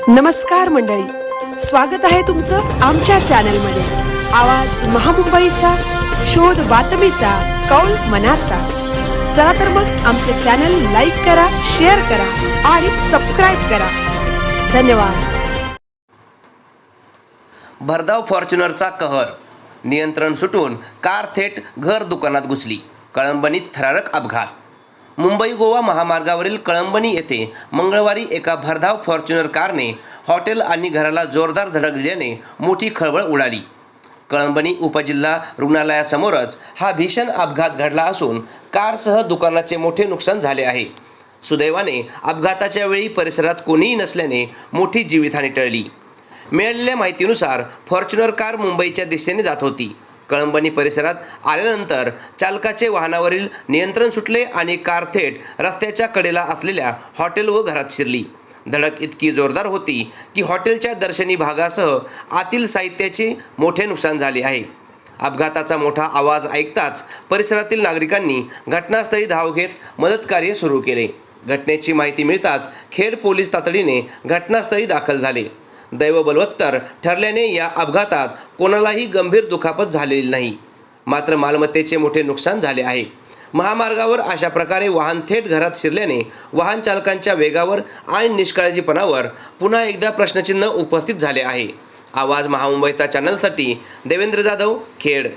नमस्कार मंडळी, स्वागत आहे तुमचं आमच्या चॅनलमध्ये। आवाज महामुंबईचा, शोध बातमीचा, कौल मनाचा। चला तर मग आमचे चॅनल लाईक करा, शेअर करा आणि सबस्क्राइब करा। धन्यवाद। भरधाव फॉर्च्युनरचा कहर, नियंत्रण सुटून कार थेट घर दुकानात घुसली। कळंबणीत थरारक अपघात। मुंबई गोवा महामार्गावरील कळंबणी येथे मंगळवारी एका भरधाव फॉर्च्युनर कारने हॉटेल आणि घराला जोरदार धडक दिल्याने मोठी खळबळ उडाली। कळंबणी उपजिल्हा रुग्णालयासमोरच हा भीषण अपघात घडला असून कारसह दुकानाचे मोठे नुकसान झाले आहे। सुदैवाने अपघाताच्या वेळी परिसरात कोणीही नसल्याने मोठी जीवितहानी टळली। मिळालेल्या माहितीनुसार फॉर्च्युनर कार मुंबईच्या दिशेने जात होती। कळंबणी परिसरात आल्यानंतर चालकाचे वाहनावरील नियंत्रण सुटले आणि कार थेट रस्त्याच्या कडेला असलेल्या हॉटेल व घरात शिरली। धडक इतकी जोरदार होती की हॉटेलच्या दर्शनी भागासह आतील साहित्याचे मोठे नुकसान झाले आहे। अपघाताचा मोठा आवाज ऐकताच परिसरातील नागरिकांनी घटनास्थळी धाव घेत मदतकार्य सुरू केले। घटनेची माहिती मिळताच खेड पोलीस तातडीने घटनास्थळी दाखल झाले। दैव बलवत्तर ठरल्याने या अपघातात कोणालाही गंभीर दुखापत झालेली नाही, मात्र मालमत्तेचे मोठे नुकसान झाले आहे। महामार्गावर अशा प्रकारे वाहन थेट घरात शिरल्याने वाहन चालकांच्या वेगावर आणि निष्काळजीपणावर पुन्हा एकदा प्रश्नचिन्ह उपस्थित झाले आहे। आवाज महामुंबईचा चॅनलसाठी देवेंद्र जाधव, खेड।